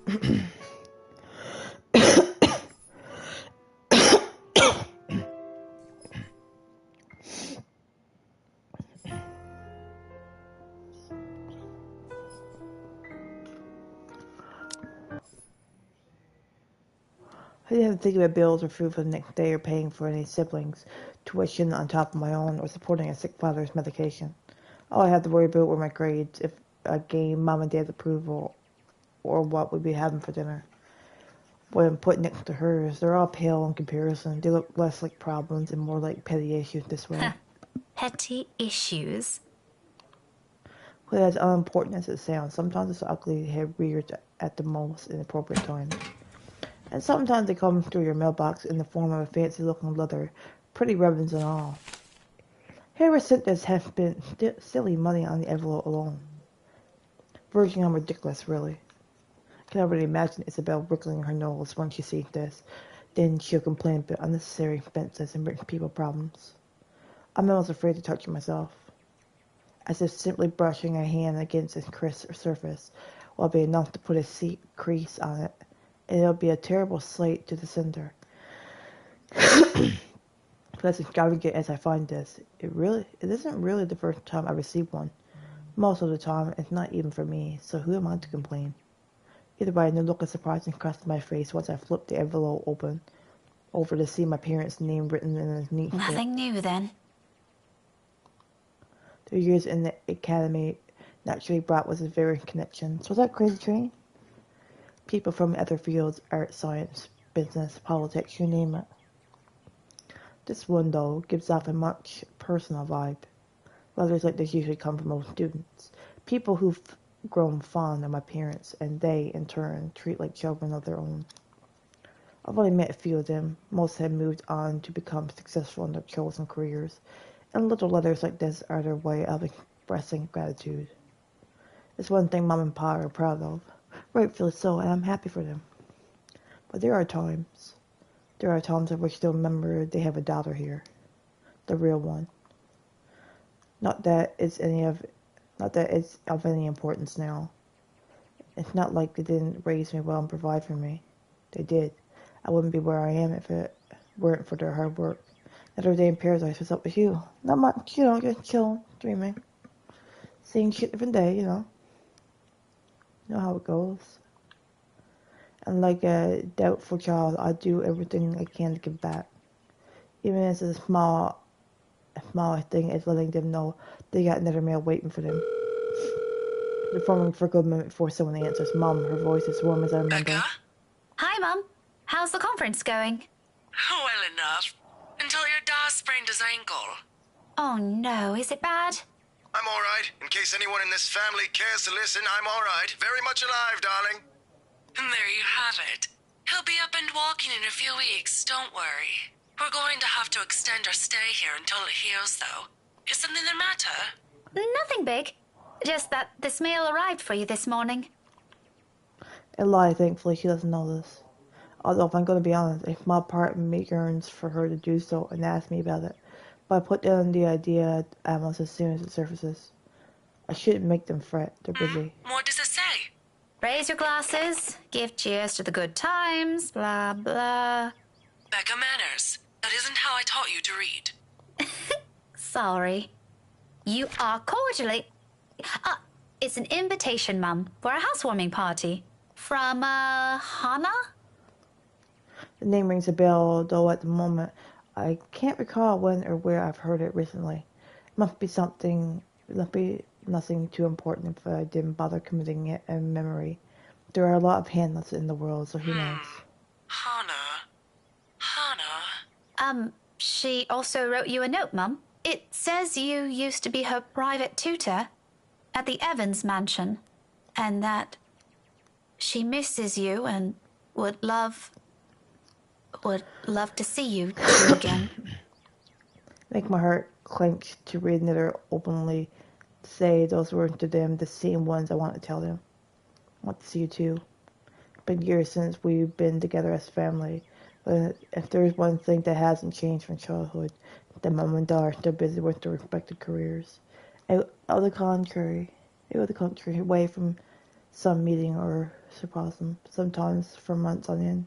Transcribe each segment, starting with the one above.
I didn't have to think about bills or food for the next day or paying for any siblings' tuition on top of my own or supporting a sick father's medication. All I had to worry about were my grades, if I gained mom and dad's approval, or what we'd be having for dinner. When put next to hers, they're all pale in comparison. They look less like problems and more like petty issues this way. Petty issues? But as unimportant as it sounds, sometimes it's ugly head reared at the most inappropriate times. And sometimes they come through your mailbox in the form of a fancy-looking letter, pretty ribbons and all. Whoever sent this has spent silly money on the envelope alone. Verging on ridiculous, really. I can already imagine Isabel wriggling her nose when she sees this. Then she'll complain about unnecessary expenses and rich people problems. I'm almost afraid to touch it myself. As if simply brushing a hand against its crisp surface will be enough to put a crease on it, and it'll be a terrible slate to the center. But as extravagant as I find this, it isn't really the first time I received one. Most of the time, it's not even for me, so who am I to complain? Either way, no look of surprise crossed my face once I flipped the envelope open, over to see my parents' name written in a neat Nothing new, then? Their years in the academy naturally brought with it various connections. Was that crazy train? People from other fields, art, science, business, politics, you name it. This one, though, gives off a much personal vibe. Letters like this usually come from old students, people who've grown fond of my parents, and they, in turn, treat like children of their own. I've only met a few of them. Most have moved on to become successful in their chosen careers, and little letters like this are their way of expressing gratitude. It's one thing Mom and Pa are proud of, rightfully so, and I'm happy for them. But there are times I wish they'll remember they have a daughter here, the real one. Not that it's of any importance now. It's not like they didn't raise me well and provide for me. They did. I wouldn't be where I am if it weren't for their hard work. Another day in paradise. What's up with you? Not much, just chilling, dreaming. Seeing shit different day, you know. You know how it goes. And like a doubtful child, I do everything I can to give back. Even as a small thing is letting them know they got another meal waiting for them. Performing for a good minute before someone answers. Mom, her voice is warm as I remember. Becca? Hi, Mum. How's the conference going? Well enough. Until your dad sprained his ankle. Oh, no. Is it bad? I'm alright. In case anyone in this family cares to listen, I'm alright. Very much alive, darling. And there you have it. He'll be up and walking in a few weeks, don't worry. We're going to have to extend our stay here until it heals, though. Is something the matter? Nothing big. Just that this mail arrived for you this morning. A lie, thankfully, she doesn't know this. Although, if I'm going to be honest, a small part of me yearns for her to do so and ask me about it. But I put down the idea almost as soon as it surfaces. I shouldn't make them fret. They're busy. What does it say? Raise your glasses, give cheers to the good times, blah, blah. Becca Manners. That isn't how I taught you to read. Sorry. You are cordially... it's an invitation, Mum, for a housewarming party. From, Hannah? The name rings a bell, though at the moment I can't recall when or where I've heard it recently. It must be nothing too important if I didn't bother committing it in memory. There are a lot of Hannahs in the world, so who knows? Hannah. She also wrote you a note, Mum. It says you used to be her private tutor at the Evans mansion, and that she misses you and would love to see you two again. Make my heart clench to read another openly say those words to them, the same ones I want to tell them. I want to see you too. It's been years since we've been together as family, but if there's one thing that hasn't changed from childhood, then Mom and Dad are still busy with their respective careers. Out of the country, away from some meeting or microcosm, sometimes for months on end.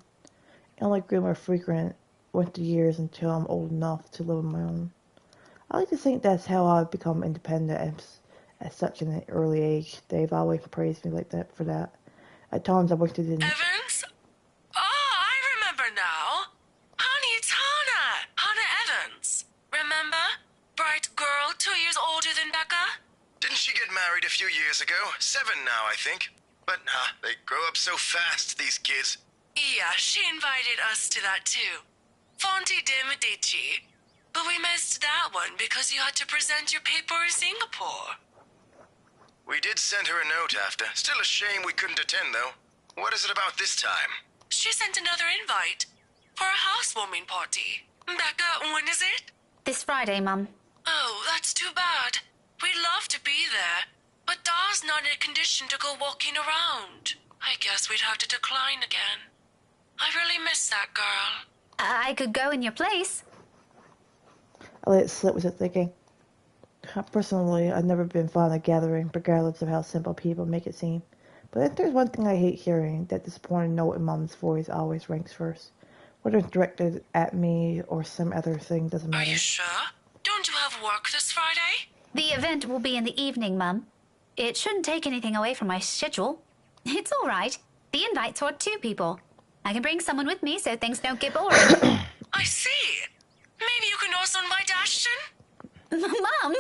It only grew more frequent with the years until I'm old enough to live on my own. I like to think that's how I've become independent at such an early age. They've always praised me like that for that. At times I wish they didn't. Evans? Oh, I remember now. Honey, it's Hannah. Hannah Evans. Remember? Bright girl, 2 years older than Becca? Didn't she get married a few years ago? 7 now, I think. But they grow up so fast, these kids. Yeah, she invited us to that too. Fonte de Medici. But we missed that one because you had to present your paper in Singapore. We did send her a note after. Still a shame we couldn't attend, though. What is it about this time? She sent another invite for a housewarming party. Becca, when is it? This Friday, Mum. Oh, that's too bad. We'd love to be there, but Da's not in a condition to go walking around. I guess we'd have to decline again. I really miss that girl. I could go in your place. I let it slip without thinking. Personally, I've never been fond of gathering, regardless of how simple people make it seem. But if there's one thing I hate hearing, that disappointed note in Mom's voice always ranks first. Whether it's directed at me or some other thing doesn't Are matter. you sure? Don't you have work this Friday? The event will be in the evening, Mum. It shouldn't take anything away from my schedule. It's all right. The invite's for 2 people. I can bring someone with me so things don't get boring. I see. Maybe you can also invite Ashton? Mum,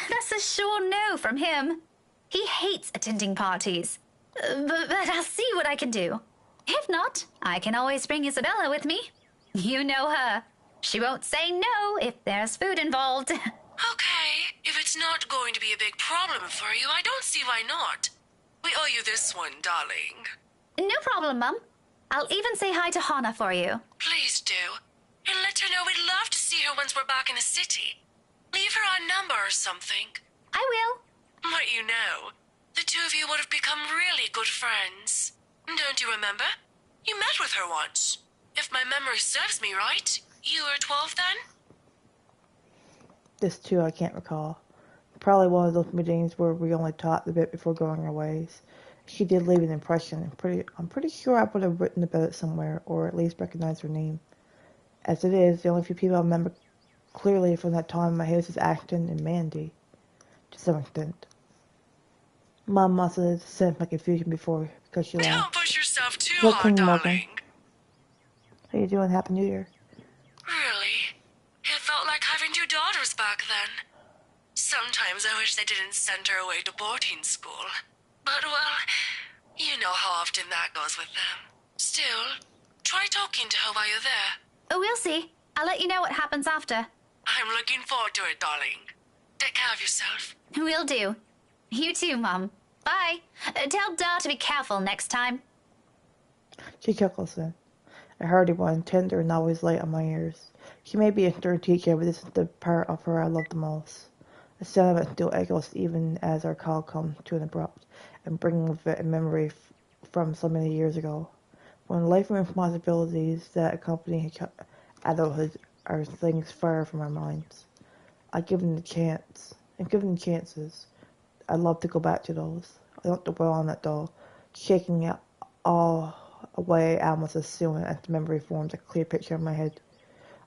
that's a sure no from him. He hates attending parties. But I'll see what I can do. If not, I can always bring Isabella with me. You know her. She won't say no if there's food involved. Okay, if it's not going to be a big problem for you, I don't see why not. We owe you this one, darling. No problem, Mum. I'll even say hi to Hannah for you. Please do. And let her know we'd love to see her once we're back in the city. Leave her our number or something. I will. But you know, the 2 of you would have become really good friends. Don't you remember? You met with her once. If my memory serves me right, you were 12 then? This too I can't recall. Probably one of those meetings where we only talked a bit before going our ways. She did leave an impression. I'm pretty sure I would have written about it somewhere, or at least recognized her name. As it is, the only few people I remember clearly from that time in my house is Ashton and Mandy, to some extent. Mom must have sensed my confusion before, because she Don't laughed. push yourself too What hard, can you imagine? darling. How you doing? Happy New Year. Really? It felt like having 2 daughters back then. Sometimes I wish they didn't send her away to boarding school. But, well, you know how often that goes with them. Still, try talking to her while you're there. Oh, we'll see. I'll let you know what happens after. I'm looking forward to it, darling. Take care of yourself. Will do. You too, Mum. Bye. Tell Da to be careful next time. She chuckles then. A hearty one, tender and always light on my ears. She may be a stern teacher, but this is the part of her I love the most. The sound of it still echoes even as our call comes to an abrupt, and bringing with it a memory from so many years ago, when life and responsibilities that accompany adulthood are things far from our minds. I give them the chance, and given the chances, I'd love to go back to those. I don't dwell on it though, shaking it all away almost as soon as the memory forms a clear picture in my head.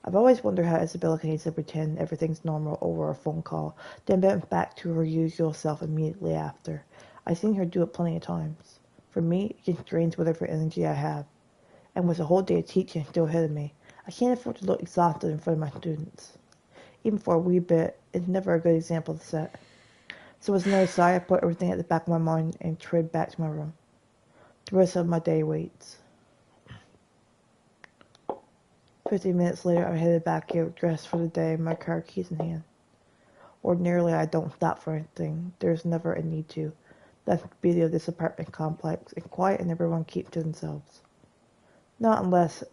I've always wondered how Isabella can easily pretend everything's normal over a phone call, then bounce back to her usual self immediately after. I've seen her do it plenty of times. For me, it just drains whatever energy I have. And with a whole day of teaching still ahead of me, I can't afford to look exhausted in front of my students. Even for a wee bit, it's never a good example to set. So as another sigh, I put everything at the back of my mind and tread back to my room. The rest of my day waits. 15 minutes later, I'm headed back out, dressed for the day, my car keys in hand. Ordinarily, I don't stop for anything. There's never a need to. That's the beauty of this apartment complex. It's quiet and everyone keeps to themselves. Not unless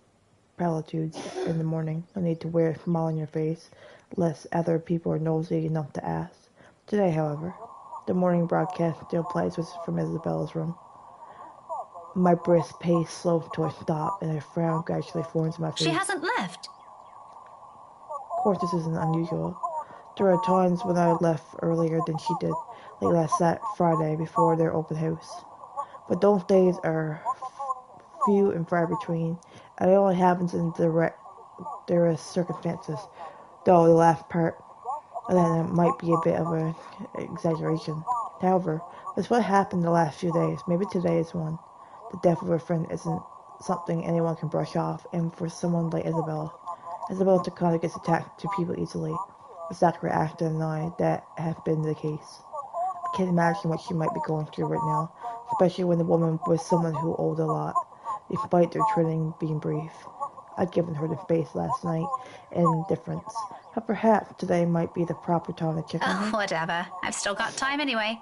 platitudes in the morning. No need to wear a smile on your face, lest other people are nosy enough to ask. Today, however, the morning broadcast still plays from Isabella's room. My brisk pace slows to a stop, and a frown gradually forms on my face. She hasn't left. Of course, this isn't unusual. There are times when I left earlier than she did, like last Friday before their open house. but those days are few and far between, and it only happens in there circumstances, though the last part of that might be a bit of an exaggeration. However, that's what happened the last few days. Maybe today is one. The death of a friend isn't something anyone can brush off, and for someone like Isabella Takata gets attached to people easily. With Zachary, Ashton, and I, that have been the case. I can't imagine what she might be going through right now, especially when the woman was someone who owed a lot, despite their training being brief. I'd given her the face last night in indifference, but perhaps today might be the proper time to check on Oh, her. whatever. I've still got time anyway.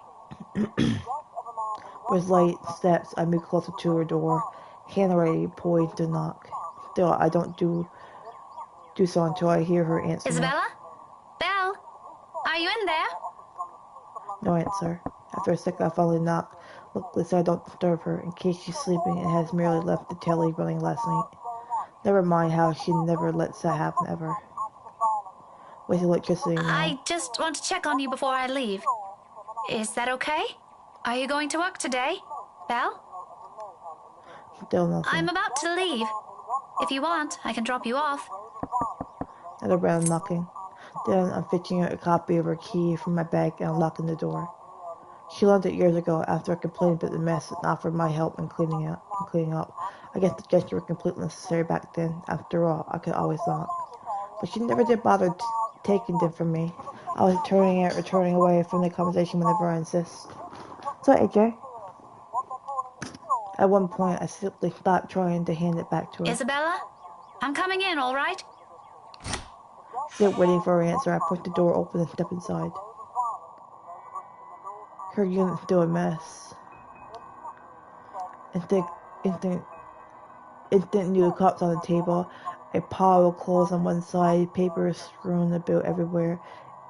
With light steps, I move closer to her door, hand ready, poised to knock. Still, I don't do so until I hear her answer me. Isabella? Belle? Are you in there? No answer. After a second, I finally knock, luckily so I don't disturb her, in case she's sleeping and has merely left the telly running last night. Never mind how she never lets that happen ever. With electricity now. I just want to check on you before I leave. Is that okay? Are you going to work today, Belle? Still nothing. I'm about to leave. If you want, I can drop you off. Another round knocking. Then I'm fetching a copy of her key from my bag and unlocking the door. She learned it years ago after I complained about the mess and offered my help in cleaning up. I guess the gesture was completely necessary back then. After all, I could always knock. But she never did bother taking them from me. I was turning away from the conversation whenever I insist. So, AJ. At one point, I simply stopped trying to hand it back to her. Isabella? I'm coming in, all right? Still waiting for her answer, I pushed the door open and stepped inside. Her unit's still a mess. Instant new cups on the table, a pile of clothes on one side, papers strewn about everywhere,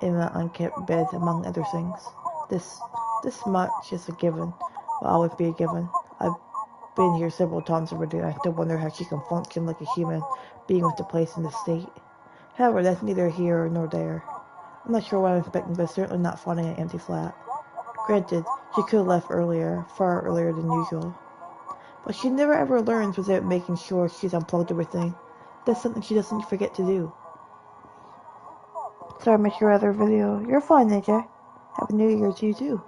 in an unkept bed, among other things. This much is a given, will always be a given. I've been here several times already, and I still wonder how she can function like a human being with the place in the state. However, that's neither here nor there. I'm not sure what I'm expecting, but certainly not finding an empty flat. Granted, she could have left earlier, far earlier than usual. But she never ever learns without making sure she's unplugged everything. That's something she doesn't forget to do. Sorry I missed your other video. You're fine, AJ. Happy New Year to you too.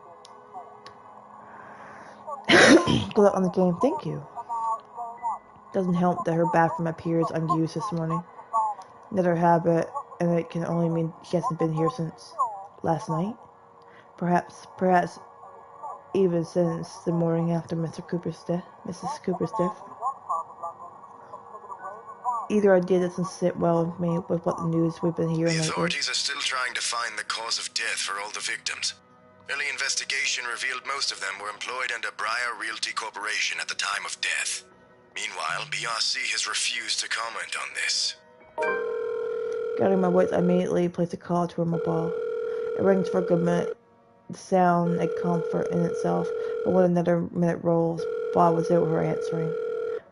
Good luck on the game, thank you. Doesn't help that her bathroom appears unused this morning. Another habit, and it can only mean she hasn't been here since last night. Perhaps even since the morning after Mrs. Cooper's death. Either idea doesn't sit well with me with what the news we've been hearing The lately. authorities are still trying to find the cause of death for all the victims. Early investigation revealed most of them were employed under Briar Realty Corporation at the time of death. Meanwhile, BRC has refused to comment on this. Gathering my wits, I immediately placed a call to her mobile. It rings for a good minute. The sound a comfort in itself, but when another minute rolls by without her answering.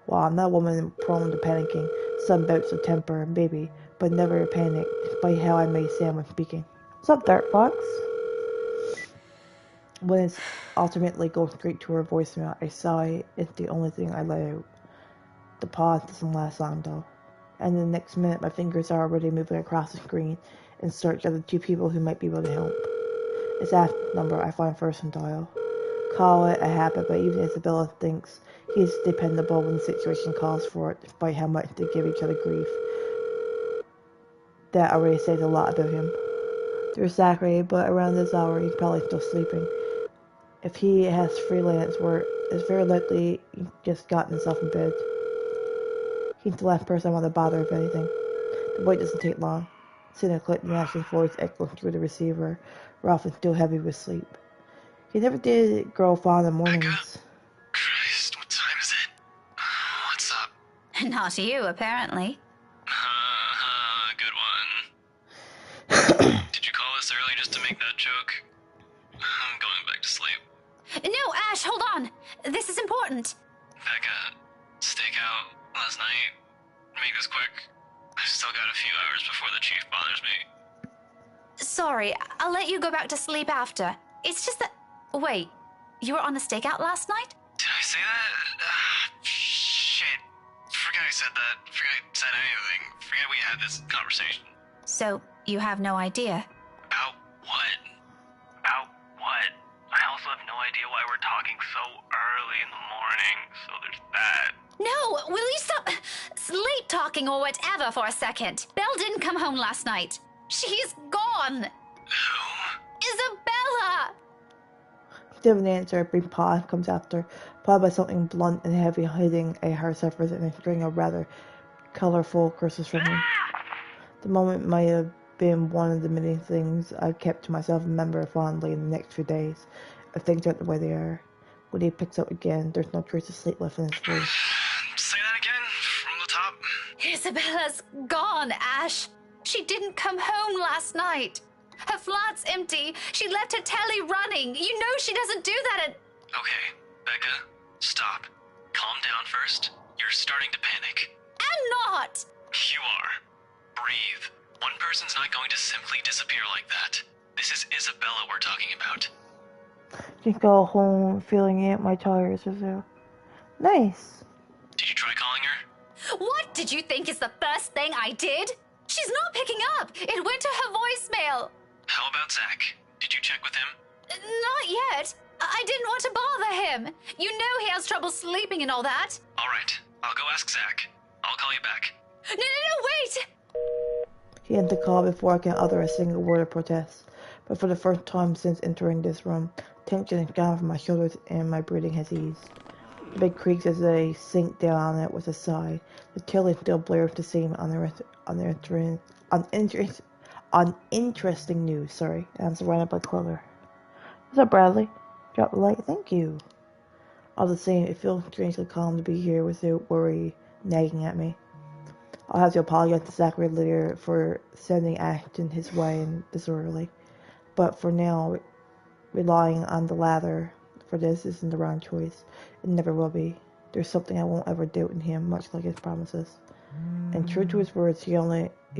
Wow, I'm not a woman prone to panicking. Some bouts of temper, maybe, but never a panic, despite how I may sound when speaking. What's up, Dark Fox? When it's ultimately going straight to her voicemail, I sigh. It's the only thing I let out. The pause doesn't last long, though. And the next minute, my fingers are already moving across the screen in search of the two people who might be able to help. It's that number I find first and dial. Call it a habit, but even Isabella thinks he's dependable when the situation calls for it, despite how much they give each other grief. That already says a lot about him. There's Zachary, but around this hour he's probably still sleeping. If he has freelance work, it's very likely he's just gotten himself in bed. He's the last person I want to bother, if anything. The wait doesn't take long. Soon a click Nash's voice echoing through the receiver, Ralph is still heavy with sleep. He never did grow fond of mornings. Christ, what time is it? What's up? Not you, apparently. Good one. Did you call us early just to make that joke? I'm going back to sleep. No, Ash, hold on. This is important. Becca, stakeout last night. Make this quick. I've still got a few hours before the chief bothers me. Sorry, I'll let you go back to sleep after. It's just that... Wait, you were on a stakeout last night? Did I say that? Shit. Forgot I said that. Forgot I said anything. Forgot we had this conversation. So, you have no idea? About what? About what? I also have no idea why we're talking so early in the morning, so there's that. No, will you stop sleep talking or whatever for a second? Belle didn't come home last night. She's gone. Who? Isabella! Given the answer, a brief pause comes after, followed by something blunt and heavy hitting a her surface and a string of rather colorful curses from him. The moment might have been one of the many things I've kept to myself and remember fondly in the next few days, if things aren't the way they are. When he picks up again, there's no trace of sleep left in his voice. Say that again, from the top. Isabella's gone, Ash. She didn't come home last night. Her flat's empty. She left her telly running. You know she doesn't do that at... Okay, Becca, stop. Calm down first. You're starting to panic. I'm not! You are. Breathe. One person's not going to simply disappear like that. This is Isabella we're talking about. You go home feeling it, my tires are there. Nice. Did you try calling her? What did you think is the first thing I did? She's not picking up. It went to her voicemail. How about Zach? Did you check with him? Not yet. I didn't want to bother him. You know he has trouble sleeping and all that. All right, I'll go ask Zach. I'll call you back. No, wait! He ended the call before I can utter a single word of protest. But for the first time since entering this room, tension has gone from my shoulders and my breathing has eased. The bed creaks as they sink down on it with a sigh. The telly still blares the same uninteresting news. Sorry, and I'm surrounded by color. What's up, Bradley? Drop a like, thank you. All the same, it feels strangely calm to be here without worry nagging at me. I'll have to apologize to Zachary later for sending Ashton his way and disorderly. But for now, relying on the latter for this isn't the wrong choice. It never will be. There's something I won't ever doubt in him, much like his promises. And true to his words, he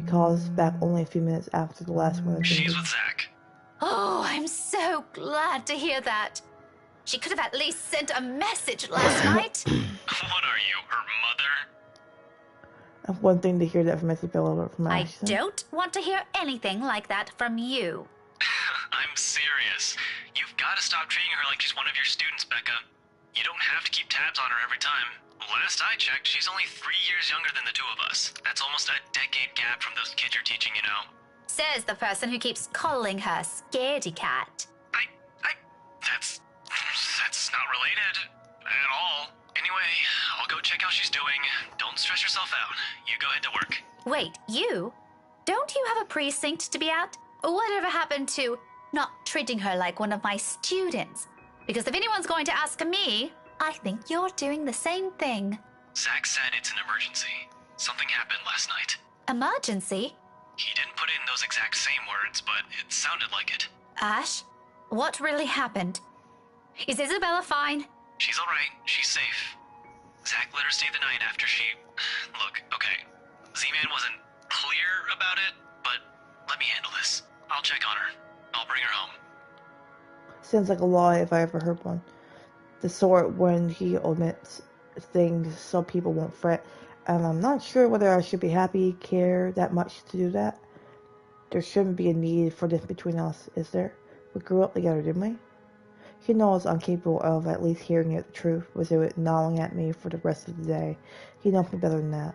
calls back only a few minutes after the last one. She's with Zach. Oh, I'm so glad to hear that. She could have at least sent a message last night. What are you, her mother? That's one thing to hear that from Isabella, but from I Ashton. don't want to hear anything like that from you. I'm serious. You've got to stop treating her like she's one of your students, Becca. You don't have to keep tabs on her every time. Last I checked, she's only 3 years younger than the two of us. That's almost a decade gap from those kids you're teaching, you know. Says the person who keeps calling her Scaredy Cat. That's not related at all. Anyway, I'll go check how she's doing. Don't stress yourself out. You go ahead to work. Wait, you? Don't you have a precinct to be at? Whatever happened to not treating her like one of my students? Because if anyone's going to ask me, I think you're doing the same thing. Zach said it's an emergency. Something happened last night. Emergency? He didn't put in those exact same words, but it sounded like it. Ash, what really happened? Is Isabella fine? She's alright. She's safe. Zach let her stay the night after she... Look, okay. Z-Man wasn't clear about it, but let me handle this. I'll check on her. I'll bring her home. Sounds like a lie if I ever heard one. The sort when he omits things so people won't fret. And I'm not sure whether I should be happy, care that much to do that. There shouldn't be a need for this between us, is there? We grew up together, didn't we? He knows I'm capable of at least hearing the truth without it gnawing at me for the rest of the day. He knows me better than that.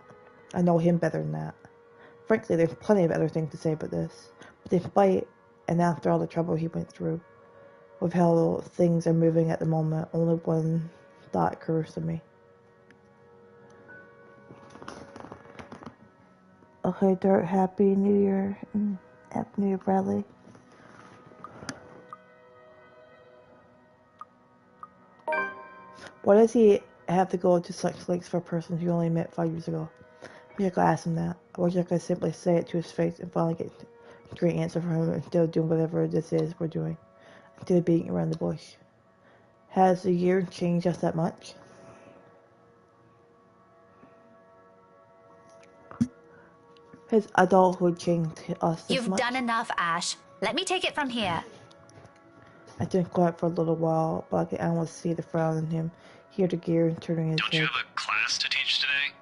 I know him better than that. Frankly, there's plenty of other things to say about this. But despite and after all the trouble he went through, with how things are moving at the moment, only one thought occurs to me. Okay, Dirt, Happy New Year. Happy New Year, Bradley. Why does he have to go to such lengths for a person he only met 5 years ago? I wish I could ask him that. I wish I could simply say it to his face and finally get a great answer from him instead of doing whatever this is we're doing. Instead of beating around the bush. Has the year changed us that much? Has adulthood changed us this You've much? done enough, Ash. Let me take it from here. I didn't quiet for a little while, but I could almost see the frown in him. hear the gear turning his Don't you head. have a class to teach today?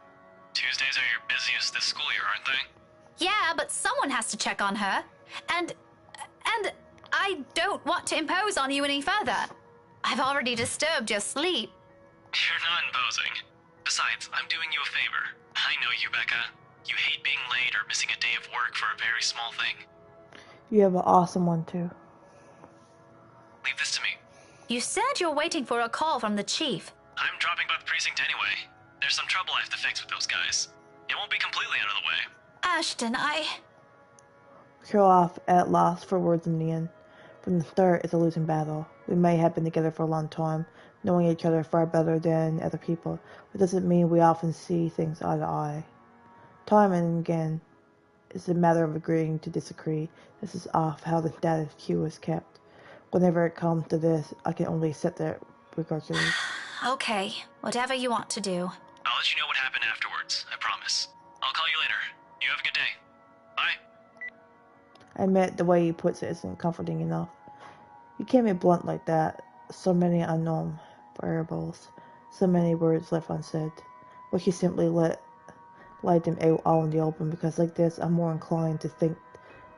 Tuesdays are your busiest this school year, aren't they? Yeah, but someone has to check on her. And I don't want to impose on you any further. I've already disturbed your sleep. You're not imposing. Besides, I'm doing you a favor. I know you, Becca. You hate being late or missing a day of work for a very small thing. You have an awesome one too. Leave this to me. You said you're waiting for a call from the chief. I'm dropping by the precinct anyway. There's some trouble I have to fix with those guys. It won't be completely out of the way. Ashton, Show off at last for words in the end. From the start, it's a losing battle. We may have been together for a long time, knowing each other far better than other people, but doesn't mean we often see things eye to eye. Time and again, it's a matter of agreeing to disagree. This is off how the status quo is kept. Whenever it comes to this, I can only accept that regardless. Okay, whatever you want to do. I'll let you know what happened afterwards, I promise. I'll call you later. You have a good day. Bye. I admit the way he puts it isn't comforting enough. You can't be blunt like that. So many unknown variables, so many words left unsaid. But you simply let them out all in the open, because like this, I'm more inclined to think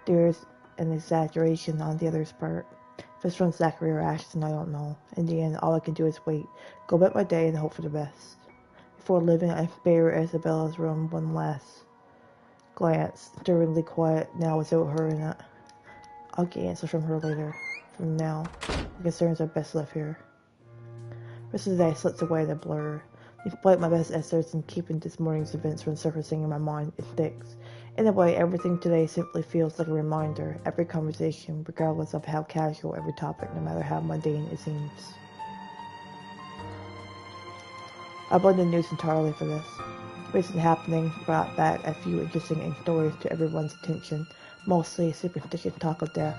there's an exaggeration on the other's part. If it's from Zachary or Ashton, I don't know. In the end, all I can do is wait, go about my day and hope for the best. Before leaving, I spare Isabella's room one last glance, stirringly quiet now without her in it. I'll get answers from her later. From now, the concerns are best left here. The rest of the day slips away in a blur. Despite my best efforts in keeping this morning's events from surfacing in my mind, it sticks. In a way, everything today simply feels like a reminder. Every conversation, regardless of how casual, every topic, no matter how mundane it seems. I blame the news entirely for this. Recent happenings brought back a few interesting stories to everyone's attention, mostly superstitious talk of death.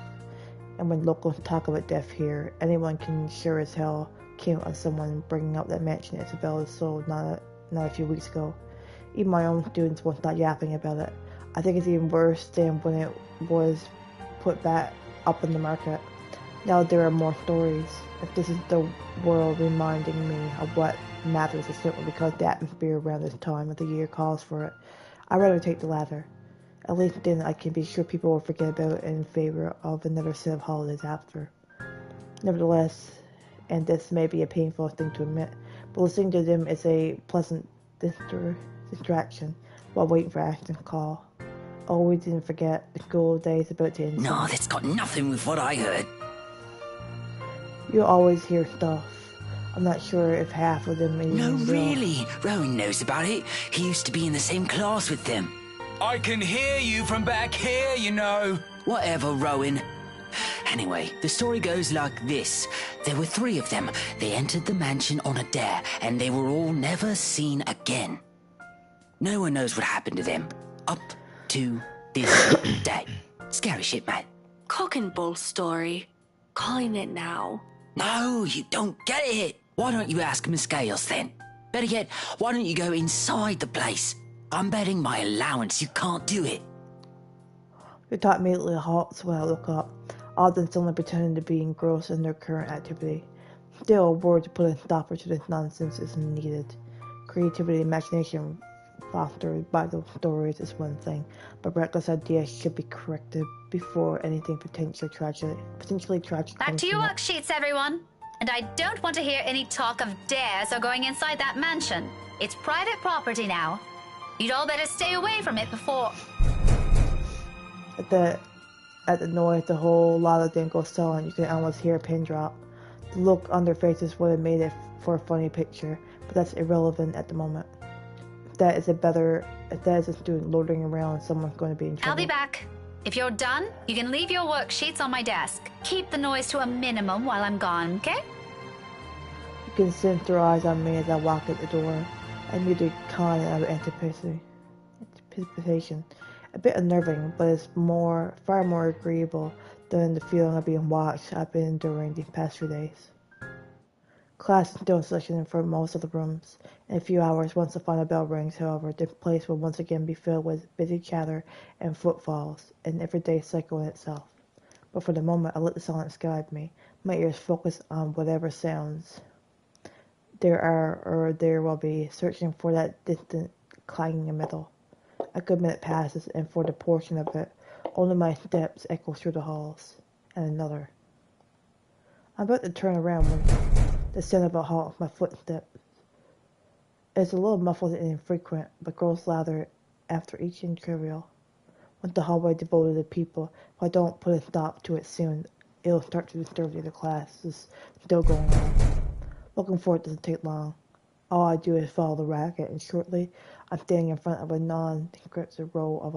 And when locals talk about death here, anyone can sure as hell count on someone bringing up that mansion Isabella sold not a few weeks ago. Even my own students won't stop yapping about it. I think it's even worse than when it was put back up in the market. Now there are more stories. If this is the world reminding me of what matters, it's simply because the atmosphere around this time of the year calls for it. I'd rather take the latter. At least then I can be sure people will forget about it in favor of another set of holidays after. Nevertheless, and this may be a painful thing to admit, but listening to them is a pleasant distraction while waiting for Ashton's call. Oh, we didn't forget the good old days about to end. No, that's got nothing with what I heard. You always hear stuff. I'm not sure if half of them even No, know. really. Rowan knows about it. He used to be in the same class with them. I can hear you from back here, you know. Whatever, Rowan. Anyway, the story goes like this. There were 3 of them. They entered the mansion on a dare, and they were all never seen again. No one knows what happened to them. Up to this day. Scary shit, man. Cock and bull story. Calling it now. No, you don't get it. Why don't you ask Miss Gales then? Better yet, why don't you go inside the place? I'm betting my allowance you can't do it. Your thought immediately halts when I look up, often suddenly pretending to be engrossed in their current activity. Still, a word to put a stopper to this nonsense is needed. Creativity and imagination fostered by those stories is one thing, but reckless ideas should be corrected before anything potentially tragic Back comes to your from it. worksheets, everyone. And I don't want to hear any talk of dares or going inside that mansion. It's private property now. You'd all better stay away from it before... At the noise, the whole lot of them go silent. You can almost hear a pin drop. The look on their faces would have made it for a funny picture, but that's irrelevant at the moment. If that is a student loitering around, someone's going to be in trouble. I'll be back. If you're done, you can leave your worksheets on my desk. Keep the noise to a minimum while I'm gone, okay? You can sense their eyes on me as I walk out the door. I knew the kind of anticipation. A bit unnerving, but it's far more agreeable than the feeling of being watched I've been enduring these past few days. Class is still in session for most of the rooms. In a few hours, once the final bell rings, however, the place will once again be filled with busy chatter and footfalls, an everyday cycle in itself. But for the moment, I let the silence guide me. My ears focus on whatever sounds there will be, searching for that distant clanging in metal. A good minute passes, and for the portion of it, only my steps echo through the halls. And another. I'm about to turn around when the sound of a halt my footsteps. It's a little muffled and infrequent, but grows louder after each interval. With the hallway devoted to people, if I don't put a stop to it soon, it'll start to disturb the other classes still going on. Looking for it doesn't take long. All I do is follow the racket, and shortly I'm standing in front of a non-encrypted row of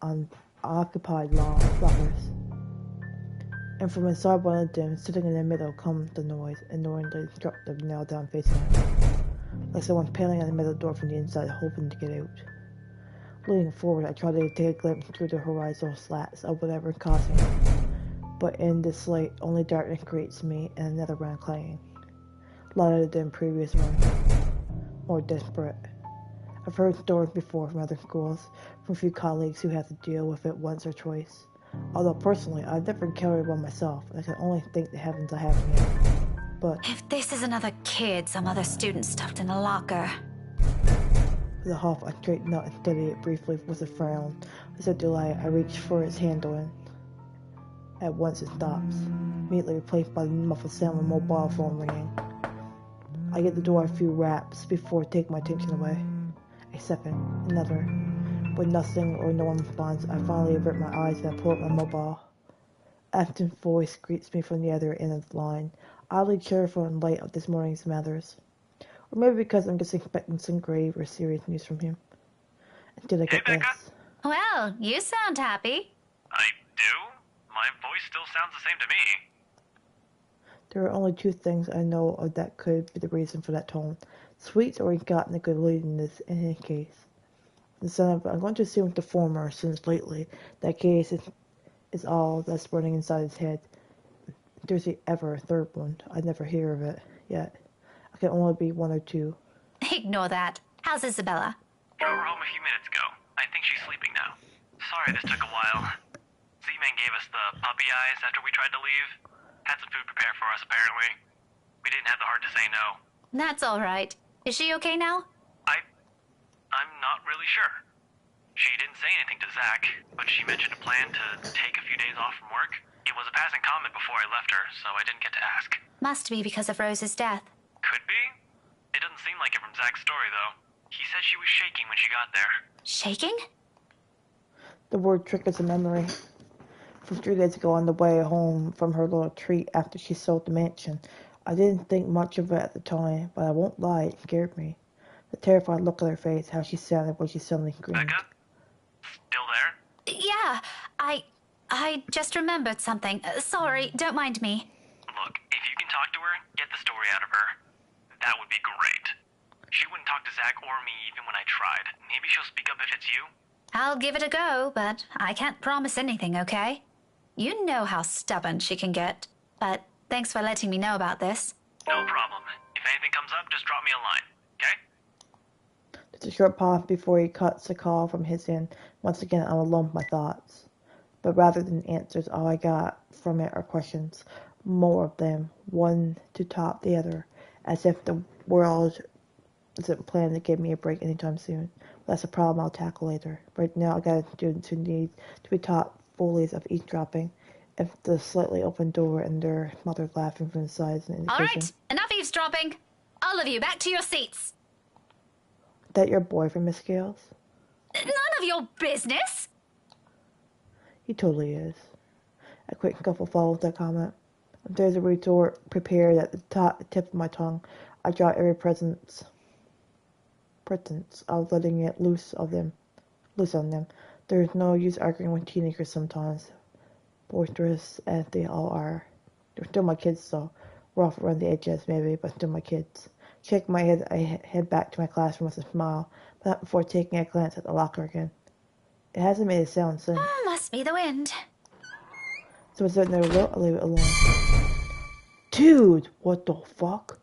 unoccupied lockers. And from inside one of them, sitting in the middle, comes the noise, ignoring the instructive nail down facing it. Like someone pounding on the metal door from the inside, hoping to get out. Leaning forward, I try to take a glimpse through the horizontal slats of whatever causing it. But in this light, only darkness greets me and another round clanging. Louder than previous one. More desperate. I've heard stories before from other schools, from a few colleagues who had to deal with it once or twice. Although personally, I've never encountered one myself, and I can only think the heavens are having it. But If this is another kid, some other student stuffed in a locker. with a huff, I straighten out and steady it briefly with a frown. With a delight, I reach for its handle, and at once it stops, immediately replaced by the muffled sound of a mobile phone ringing. I get the door a few raps before taking my attention away. A second, another. When nothing or no one responds, I finally avert my eyes and I pull up my mobile. Afton's voice greets me from the other end of the line, oddly cheerful in light of this morning's matters. Or maybe because I'm just expecting some grave or serious news from him. Until I get Hey, Becca. this. Well, you sound happy. I do? My voice still sounds the same to me. There are only two things I know of that could be the reason for that tone. Sweets or he's gotten a good lead in this in any case. I'm going to assume the former, since lately that case is all that's running inside his head. If there's ever a third one, I never hear of it yet. I can only be one or two. Ignore that. How's Isabella? Drove her home a few minutes ago. I think she's sleeping now. Sorry this took a while. Z-Man gave us the puppy eyes after we tried to leave. Had some food prepared for us, apparently. We didn't have the heart to say no. That's all right. Is she okay now? I'm not really sure. She didn't say anything to Zach, but she mentioned a plan to take a few days off from work. It was a passing comment before I left her, so I didn't get to ask. Must be because of Rose's death. Could be. It doesn't seem like it from Zach's story, though. He said she was shaking when she got there. Shaking? The word triggers a memory. From 3 days ago on the way home from her little treat after she sold the mansion. I didn't think much of it at the time, but I won't lie, it scared me. The terrified look on her face, how she sounded when she suddenly screamed. Becca? Still there? Yeah, I just remembered something. Sorry, don't mind me. Look, if you can talk to her, get the story out of her. That would be great. She wouldn't talk to Zach or me even when I tried. Maybe she'll speak up if it's you. I'll give it a go, but I can't promise anything, okay? You know how stubborn she can get. But thanks for letting me know about this. No problem. If anything comes up, just drop me a line, okay? There's a short pause before he cuts the call from his end. Once again, I'm alone with my thoughts. But rather than answers, all I got from it are questions. More of them, one to top the other, as if the world isn't planning to give me a break anytime soon. That's a problem I'll tackle later. Right now, I got students who need to be taught fullies of eavesdropping. If the slightly open door and their mother laughing from the sides an All indication. right, enough eavesdropping. All of you, back to your seats. That your boyfriend, Miss Scales? None of your business. He totally is. A quick scuffle follows that comment. If there's a retort prepared at the tip of my tongue, I draw every pretense of letting it loose on them. There's no use arguing with teenagers sometimes, boisterous as they all are. They're still my kids, though. Rough around the edges, maybe, but still my kids. Shaking my head, I head back to my classroom with a smile, but not before taking a glance at the locker again. It hasn't made a sound since. Oh, must be the wind. So it's no will, I'll leave it alone. Dude, what the fuck?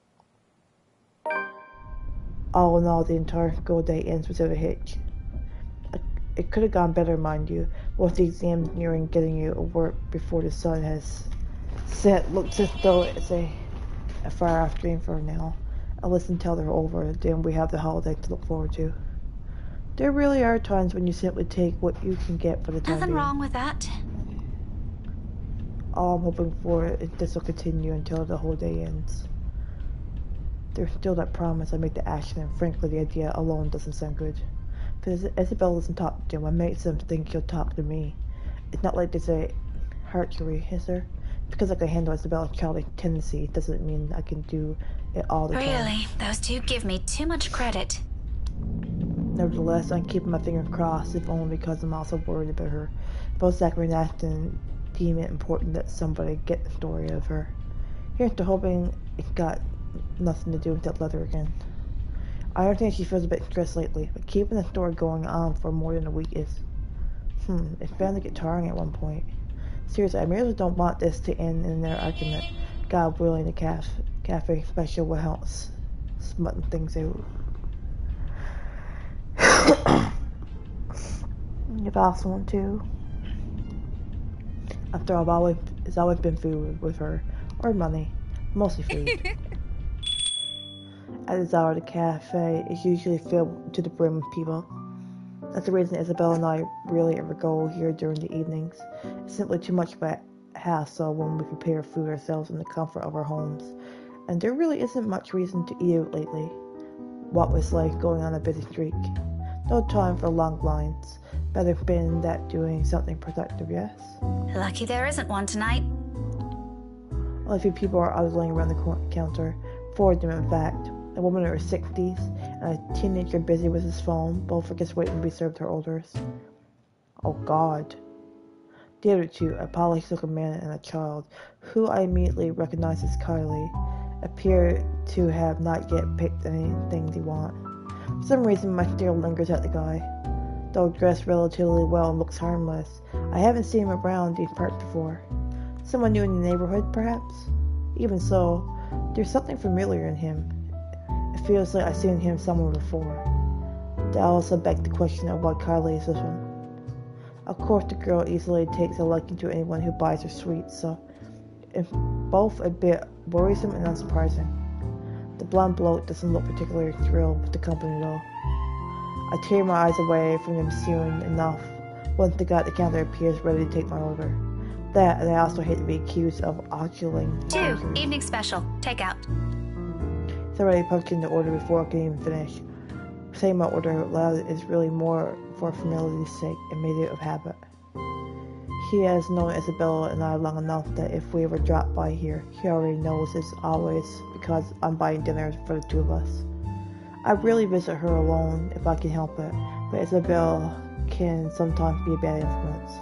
All in all, the entire school day ends without a hitch. It could have gone better, mind you, with the exams nearing getting you to work before the sun has set. Looks as though it's a far off dream for now. At least until they're over, then we have the holiday to look forward to. There really are times when you simply take what you can get for the time Nothing being. wrong with that. All I'm hoping for is this will continue until the whole day ends. There's still that promise I made to Ashton, and frankly the idea alone doesn't sound good. Because Isabel doesn't talk to him, what makes them think he'll talk to me? It's not like there's a hierarchy, is there? Because I can handle Isabel's childish tendency doesn't mean I can do it all the time. Really, those two give me too much credit. Nevertheless, I'm keeping my finger crossed, if only because I'm also worried about her. Both Zachary and Ashton deem it important that somebody get the story of her. Here's to hoping it got nothing to do with that letter again. I understand she feels a bit stressed lately, but keeping the story going on for more than a week is... it's bound to get tiring at one point. Seriously, I really don't want this to end in their argument. God willing, the cafe special will help smutting things out. If I also want to. After all, it's always been food with her. Or money. Mostly food. At this hour, the cafe is usually filled to the brim with people. That's the reason Isabel and I rarely ever go here during the evenings. It's simply too much of a hassle when we prepare food ourselves in the comfort of our homes. And there really isn't much reason to eat out lately. What with life going on a busy streak. No time for long lines. Better been that doing something productive, yes? Lucky there isn't one tonight. Only a few people are idling around the counter. 4 of them, in fact. A woman in her 60s, and a teenager busy with his phone, both are just waiting to be served her orders. Oh God. The other two, a polished-looking man and a child, who I immediately recognized as Kylie, appear to have not yet picked anything they want. For some reason, my stare lingers at the guy. Though dressed relatively well and looks harmless, I haven't seen him around these parts before. Someone new in the neighborhood, perhaps? Even so, there's something familiar in him. It feels like I've seen him somewhere before. That also begs the question of why Kylie is this one. Of course, the girl easily takes a liking to anyone who buys her sweets, so it's both a bit worrisome and unsurprising. The blonde bloke doesn't look particularly thrilled with the company, though. I tear my eyes away from them soon enough once the guy at the counter appears ready to take my order. That, and I also hate to be accused of ogling. 2, evening special, takeout. He's already punching the order before I can even finish. Saying my order out loud is really more for formality's sake and made it of habit. He has known Isabella and I long enough that if we ever drop by here, he already knows it's always because I'm buying dinner for the two of us. I rarely visit her alone if I can help it, but Isabella can sometimes be a bad influence.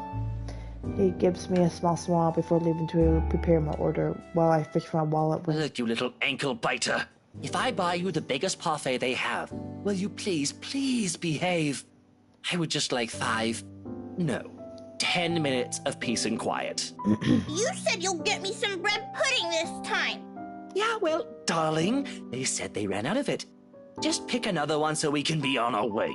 He gives me a small smile before leaving to prepare my order while I fish for my wallet with... Look, you little ankle biter. If I buy you the biggest parfait they have, will you please behave? I would just like 10 minutes of peace and quiet. You said you'll get me some bread pudding this time. Yeah, well, darling, they said they ran out of it. Just pick another one so we can be on our way.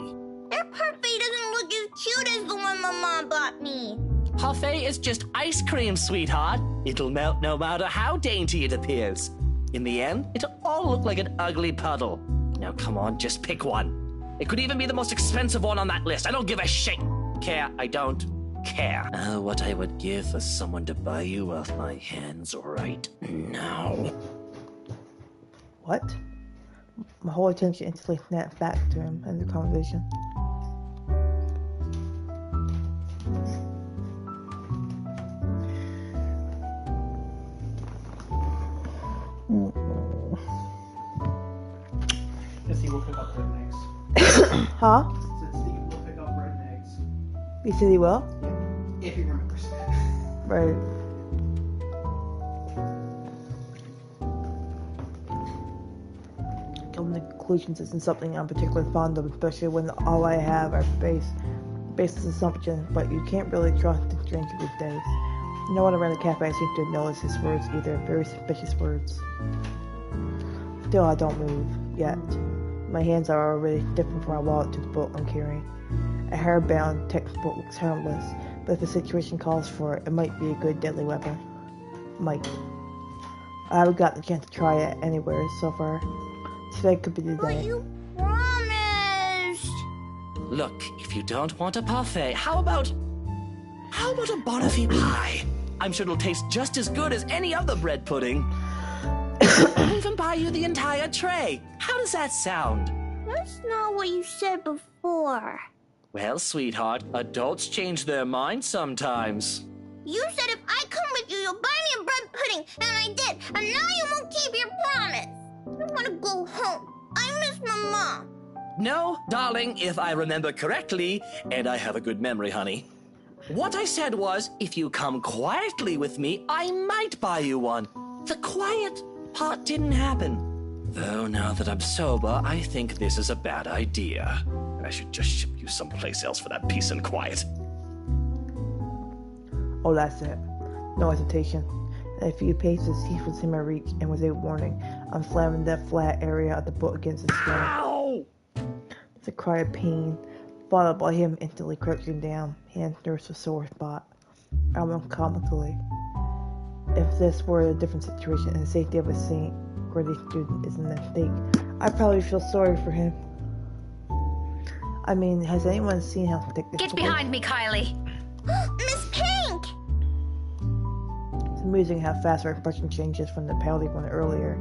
Their parfait doesn't look as cute as the one my mom bought me. Parfait is just ice cream, sweetheart. It'll melt no matter how dainty it appears. In the end, it'll all look like an ugly puddle. Now come on, just pick one. It could even be the most expensive one on that list. I don't give a shit. I don't care. What I would give for someone to buy you off my hands right now. What? My whole attention instantly snapped back to him and the conversation. Yes, he will pick up bread and eggs. Huh? Said Steve will pick up bread and eggs. You said he will? If he remembers. Right. Coming to conclusions isn't something I'm particularly fond of, especially when all I have are baseless assumptions, but you can't really trust the stranger these days. No one around the cafe seems to notice his words either, very suspicious words. Still, I don't move, yet. My hands are already stifling for my wallet to the book I'm carrying. A hair-bound textbook looks harmless, but if the situation calls for it, it might be a good deadly weapon. Might. I haven't got the chance to try it anywhere so far. Today could be the But day. you promised. Look, if you don't want a parfait, how about a Bonnefi pie? I'm sure it'll taste just as good as any other bread pudding. I'll even buy you the entire tray. How does that sound? That's not what you said before. Well, sweetheart, adults change their minds sometimes. You said if I come with you, you'll buy me a bread pudding, and I did. And now you won't keep your promise. I want to go home. I miss Mama. No, darling, if I remember correctly, and I have a good memory, honey. What I said was, if you come quietly with me, I might buy you one. The quiet part didn't happen. Though now that I'm sober, I think this is a bad idea. And I should just ship you someplace else for that peace and quiet. Oh, that's it. No hesitation. In a few paces, he was in my reach, and with a warning, I'm slamming that flat area of the book against his skull. Ow! It's a cry of pain, followed by him instantly crouching down, hands nursed a sore spot. I went comically. If this were a different situation and the safety of a St. Grady student isn't at stake, I'd probably feel sorry for him. I mean, has anyone seen how thick this Get book is? behind me, Kylie. Miss Pink! It's amusing how fast our impression changes from the pouty one earlier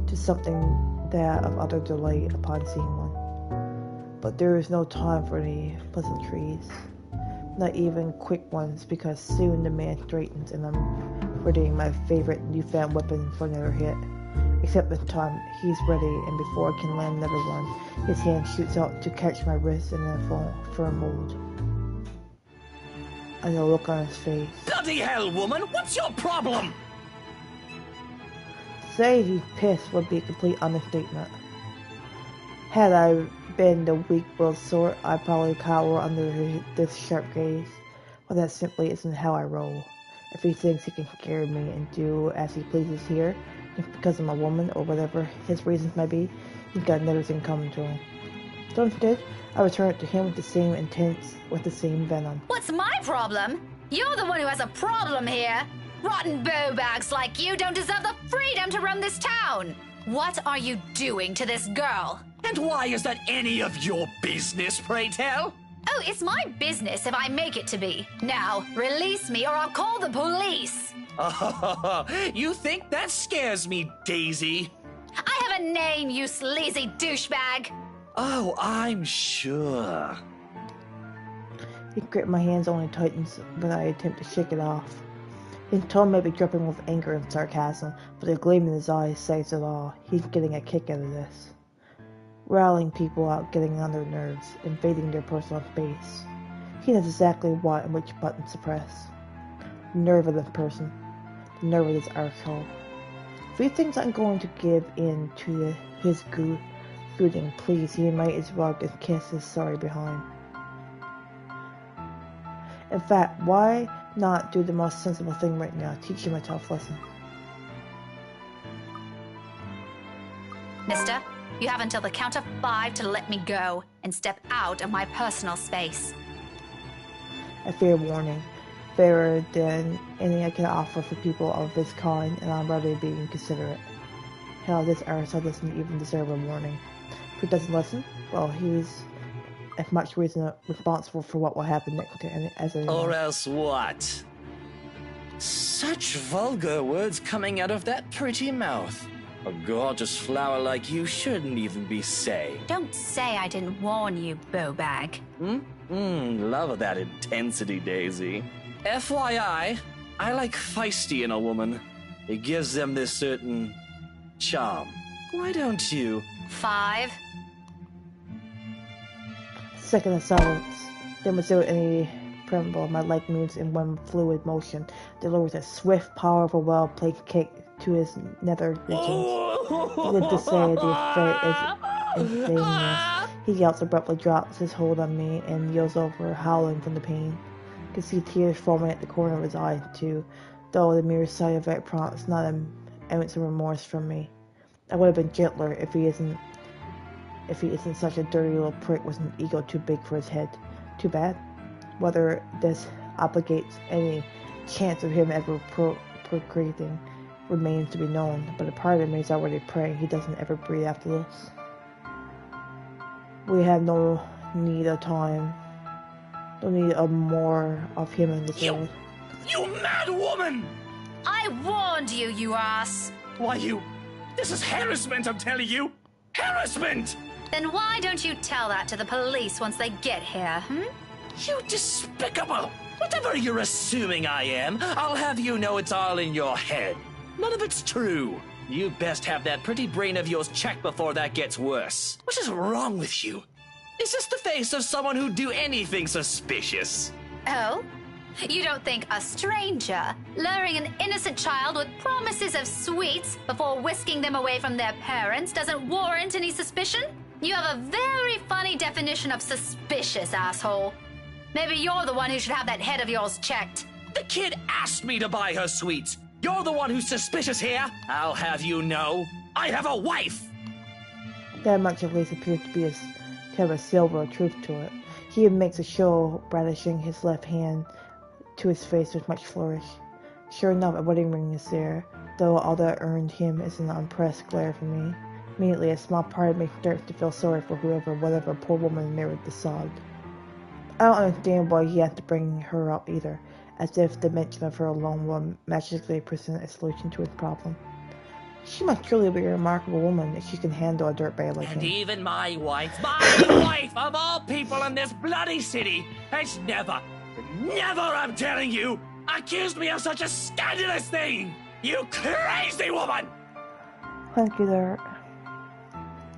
to something that of utter delight upon seeing one. But there is no time for any pleasantries, not even quick ones, because soon the man straightens and I'm readying my favorite newfound weapon for another hit. Except this time, he's ready, and before I can land another one, his hand shoots out to catch my wrist in a firm hold. I know the look on his face. Bloody hell, woman! What's your problem? To say he's pissed would be a complete understatement. Had I been the weak-willed sort, I'd probably cower under this sharp gaze. But that simply isn't how I roll. If he thinks he can scare me and do as he pleases here, if because I'm a woman or whatever his reasons may be, he's got another thing coming to him. So instead, I return it to him with the same intent, with the same venom. What's my problem? You're the one who has a problem here. Rotten bowbags like you don't deserve the freedom to run this town. What are you doing to this girl? And why is that any of your business, pray tell? Oh, it's my business if I make it to be. Now, release me or I'll call the police. Oh, you think that scares me, Daisy? I have a name, you sleazy douchebag. Oh, I'm sure. He gripped my hands only tightens when I attempt to shake it off. His tone may be dripping with anger and sarcasm, but the gleam in his eyes says it all. He's getting a kick out of this. Rallying people out, getting on their nerves, invading their personal space. He knows exactly what and which button to press. The nerve of the person. The nerve of this arsehole. If he thinks I'm going to give in to his gooding, please, he might as well just kiss his sorry behind. In fact, why not do the most sensible thing right now? Teach him a tough lesson. Mister, you have until the count of 5 to let me go and step out of my personal space. A fair warning. Fairer than any I can offer for people of this kind, and I'm rather being considerate. Hell, this arsehole doesn't even deserve a warning. If he doesn't listen, well, he's as much reason responsible for what will happen next to him as anyone. Or else what? Such vulgar words coming out of that pretty mouth. A gorgeous flower like you shouldn't even be saying. Don't say I didn't warn you, bowbag. Love that intensity, Daisy. FYI, I like feisty in a woman. It gives them this certain charm. Why don't you? 5. Second of silence. Then without any preamble, my leg moves in one fluid motion, delivers a swift, powerful, well-placed kick to his nether regions. Needless to say, the effect is instantaneous. He yelps, abruptly drops his hold on me, and yells over, howling from the pain. I can see tears forming at the corner of his eye, too, though the mere sight of it prompts not an ounce of remorse from me. I would have been gentler if he isn't such a dirty little prick with an ego too big for his head. Too bad. Whether this obligates any chance of him ever procreating remains to be known, but a part of me is already praying he doesn't ever breathe after this. We have no need of time. No need of more of him in this world. You mad woman! I warned you, you ass! Why, this is harassment, I'm telling you! Harassment! Then why don't you tell that to the police once they get here, You despicable! Whatever you're assuming I am, I'll have you know it's all in your head. None of it's true. You best have that pretty brain of yours checked before that gets worse. What is wrong with you? Is this the face of someone who'd do anything suspicious? Oh? You don't think a stranger luring an innocent child with promises of sweets before whisking them away from their parents doesn't warrant any suspicion? You have a very funny definition of suspicious, asshole. Maybe you're the one who should have that head of yours checked. The kid asked me to buy her sweets. You're the one who's suspicious here. I'll have you know, I have a wife. That much at least appears to have a silver truth to it. He makes a show brandishing his left hand to his face with much flourish. Sure enough, a wedding ring is there, though all that earned him is an unpressed glare from me. Immediately, a small part of me starts to feel sorry for whatever poor woman married the sod. I don't understand why he had to bring her up either, as if the mention of her alone will magically present a solution to his problem. She must truly be a remarkable woman if she can handle a dirtbag like him. And even my wife of all people in this bloody city, has never, I'm telling you, accused me of such a scandalous thing! You crazy woman! Thank you there.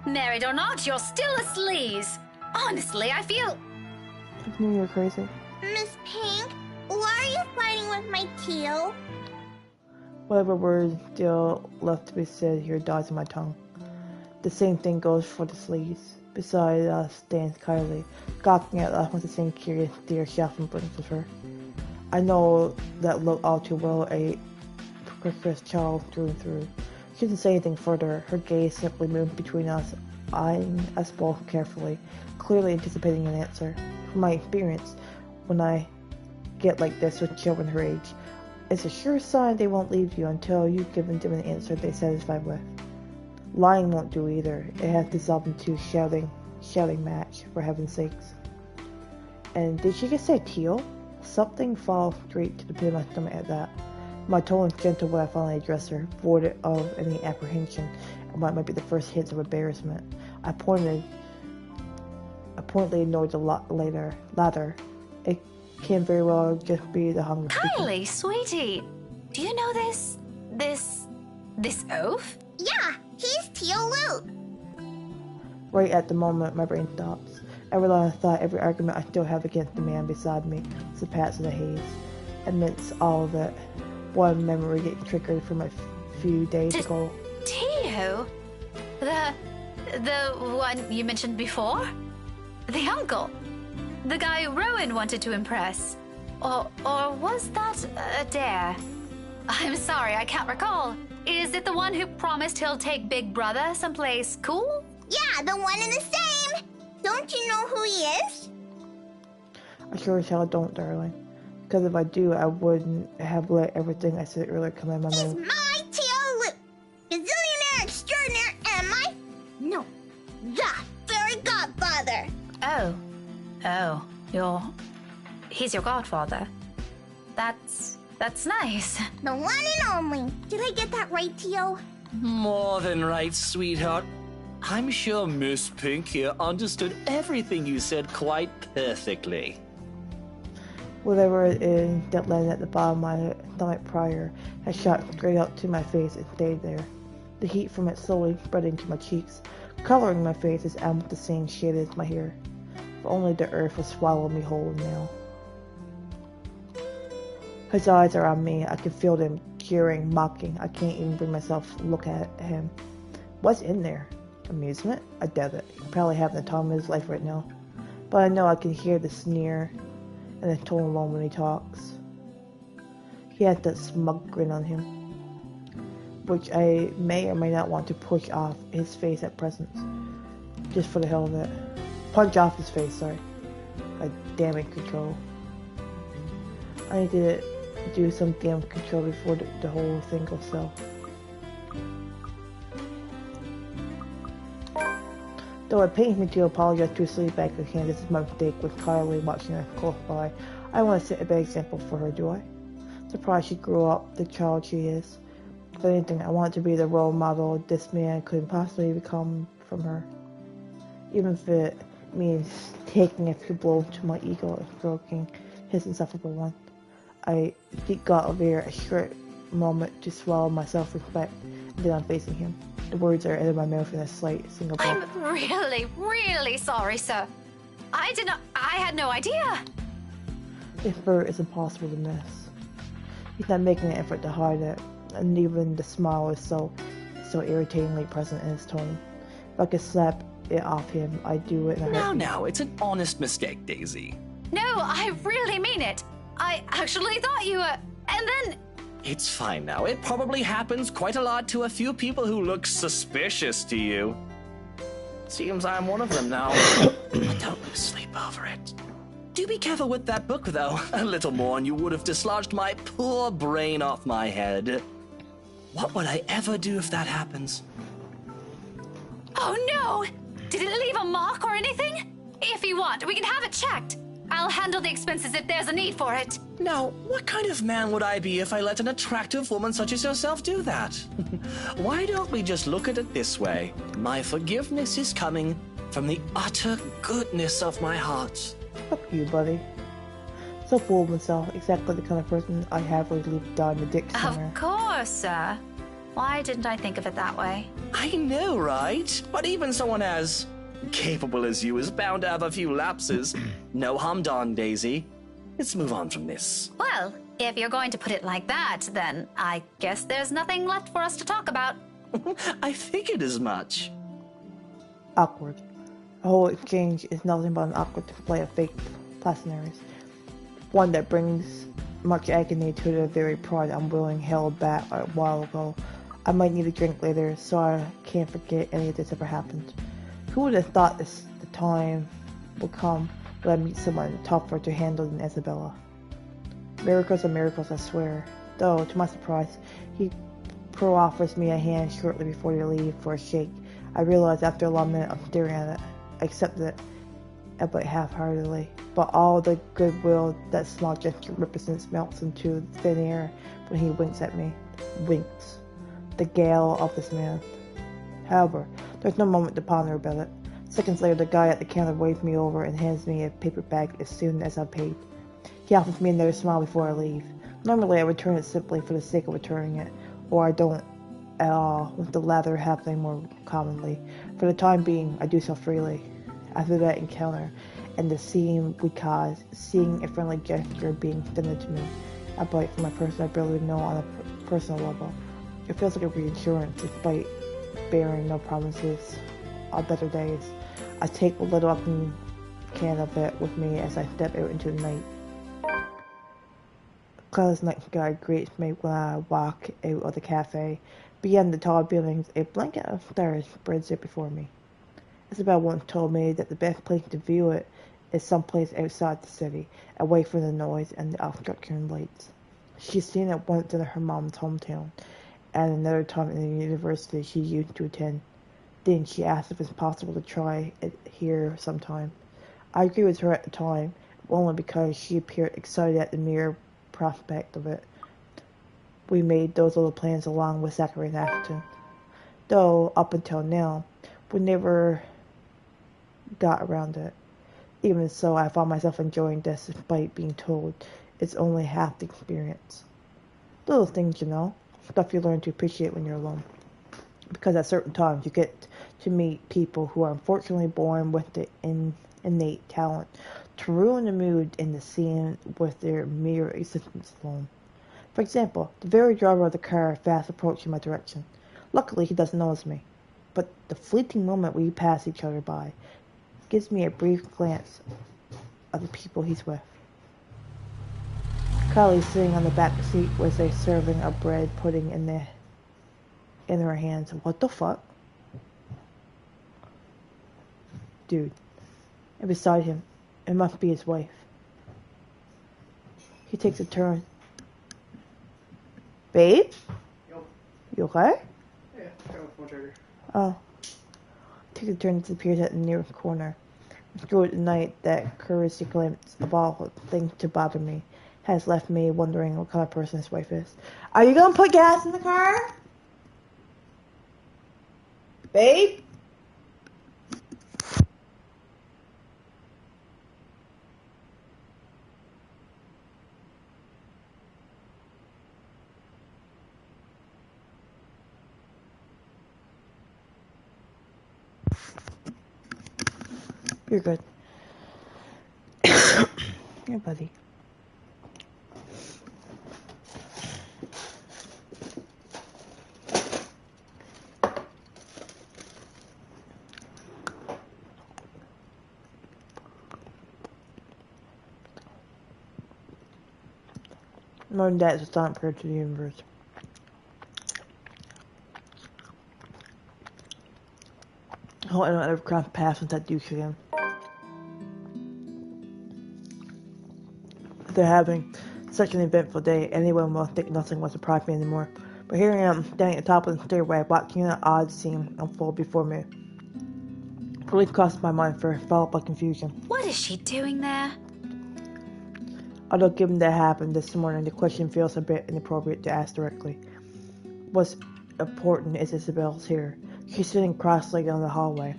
Married or not, you're still a sleaze. Honestly, I feel... I knew you were crazy. Miss Pink, why are you fighting with my Teal? Whatever word still left to be said here dies in my tongue. The same thing goes for the sleaze. Beside us stands Kylie, gawking at us with the same curious stare she often brings with her. I know that look all too well, a precocious child through and through. She didn't say anything further. Her gaze simply moved between us, eyeing us both carefully, clearly anticipating an answer. From my experience, when I get like this with children her age, it's a sure sign they won't leave you until you've given them an answer they're satisfied with. Lying won't do either. It has dissolved into shouting match, for heaven's sakes. And did she just say teal? Something falls straight to the pit of my stomach at that. My tone was gentle when I finally addressed her, void of any apprehension and what might be the first hints of embarrassment. I pointedly ignored the lather. It can very well just be the hunger. Kylie, sweetie, do you know this oaf? Yeah, he's Teal Luke. Right at the moment, my brain stops. Every line of thought, every argument I still have against the man beside me is a patch in the haze. Amidst all of it, one memory gets triggered from a few days ago. Tio? The one you mentioned before? The uncle? The guy Rowan wanted to impress? Or was that a dare? I'm sorry, I can't recall. Is it the one who promised he'll take Big Brother someplace cool? Yeah, the one and the same. Don't you know who he is? I sure as hell don't, darling. Because if I do, I wouldn't have let everything I said earlier come out of my He's mouth. my Teal Luke, gazillionaire extraordinaire, and the fairy godfather. He's your godfather. That's nice. The one and only. Did I get that right, Teal? More than right, sweetheart. I'm sure Miss Pink here understood everything you said quite perfectly. Whatever it is that landed at the bottom of my stomach prior had shot straight up to my face and stayed there. The heat from it slowly spreading to my cheeks, coloring my face as almost the same shade as my hair. If only the earth would swallow me whole now. His eyes are on me. I can feel them jeering, mocking. I can't even bring myself to look at him. What's in there? Amusement? I doubt it. He's probably having the time of his life right now. But I know I can hear the sneer and the tone alone when he talks. He has that smug grin on him, which I may or may not want to push off his face at present, just for the hell of it. Punch off his face, sorry. Damage control. I need to do some damage control before the whole thing goes south. Though it pains me to apologize to a silly bag of hand, this is my mistake with Kylie watching her close by. I want to set a bad example for her, do I? Surprised she grew up the child she is. If anything, I want to be the role model this man could possibly become from her. Even if it means taking a few blows to my ego and stroking his insufferable one. I got over a short moment to swallow my self-respect, and then I'm facing him. The words are out of my mouth in a slight single breath. I'm really, really sorry, sir. I had no idea. This hurt is impossible to miss. He's not making an effort to hide it, and even the smile is so irritatingly present in his tone. If I could slap it off him, I'd do it in a heartbeat. Now, it's an honest mistake, Daisy. No, I really mean it. I actually thought you were... And then... It's fine now. It probably happens quite a lot to a few people who look suspicious to you. Seems I'm one of them now. But don't lose sleep over it. Do be careful with that book, though. A little more and you would have dislodged my poor brain off my head. What would I ever do if that happens? Oh, no! Did it leave a mark or anything? If you want, we can have it checked. I'll handle the expenses if there's a need for it. Now, what kind of man would I be if I let an attractive woman such as yourself do that? Why don't we just look at it this way? My forgiveness is coming from the utter goodness of my heart. Fuck you, buddy. So full of myself, exactly the kind of person I happily leave down the dick somewhere. Of course, sir. Why didn't I think of it that way? I know, right? But even someone as capable as you is bound to have a few lapses. No harm done, Daisy. Let's move on from this. Well, if you're going to put it like that, then I guess there's nothing left for us to talk about. I figured as much. Awkward. The whole exchange is nothing but an awkward display of fake pleasantries. One that brings much agony to the very pride unwilling held back a while ago. I might need a drink later, so I can't forget any of this ever happened. Who would have thought the time would come when I meet someone tougher to handle than Isabella? Miracles are miracles, I swear. Though, to my surprise, he offers me a hand shortly before they leave for a shake. I realize after a long minute of staring at it, I accepted it, but half-heartedly. But all the goodwill that small gesture represents melts into thin air when he winks at me. Winks. The gale of this man. However, there's no moment to ponder about it. Seconds later, the guy at the counter waves me over and hands me a paper bag as soon as I've paid. He offers me another smile before I leave. Normally, I return it simply for the sake of returning it, or I don't at all, with the latter happening more commonly. For the time being, I do so freely. After that encounter, and the scene we caused, seeing a friendly gesture being extended to me, I bite from a person I barely know on a personal level. It feels like a reinsurance, despite bearing no promises of better days. I take the little I can of it with me as I step out into the night. Close night sky greets me when I walk out of the cafe. Beyond the tall buildings, a blanket of stars spreads out before me. Isabel once told me that the best place to view it is someplace outside the city, away from the noise and the obstruction lights. She's seen it once in her mom's hometown, and another time in the university she used to attend. Then she asked if it's possible to try it here sometime. I agreed with her at the time, only because she appeared excited at the mere prospect of it. We made those little plans along with Zachary and Ashton. Though, up until now, we never got around it. Even so, I found myself enjoying this despite being told it's only half the experience. Little things, you know. Stuff you learn to appreciate when you're alone. Because at certain times you get to meet people who are unfortunately born with the innate talent to ruin the mood in the scene with their mere existence alone. For example, the very driver of the car fast approaching my direction. Luckily, he doesn't notice me. But the fleeting moment we pass each other by gives me a brief glance of the people he's with. Kylie sitting on the back seat with a serving of bread pudding in her hands. What the fuck? Dude. And beside him, it must be his wife. He takes a turn. Babe? Yo. You okay? Yeah, got a phone trigger. Oh. Took a turn and disappeared at the near corner. Through the night, that curious glimpse of all things to bother me has left me wondering what kind of person his wife is. Are you gonna put gas in the car? Babe? You're good. Here, buddy. Mom and Dad's a silent prayer to the universe. I hope I don't ever cross paths with that douche again. After having such an eventful day, anyone will think nothing will surprise me anymore. But here I am, standing at the top of the stairway, watching an odd scene unfold before me. Police crossed my mind first, followed by confusion. What is she doing there? Although given that happened this morning, the question feels a bit inappropriate to ask directly. What's important is Isabel's here. She's sitting cross-legged in the hallway.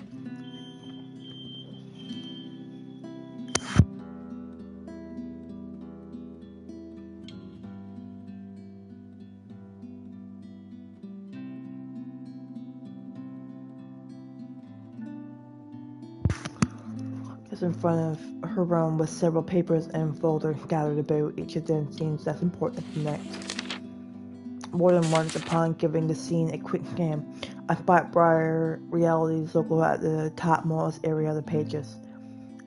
Just in front of her room with several papers and folders gathered about. Each of them seems less important than the next. More than once, upon giving the scene a quick scan, I spot Briar Reality's logo at the topmost area of the pages.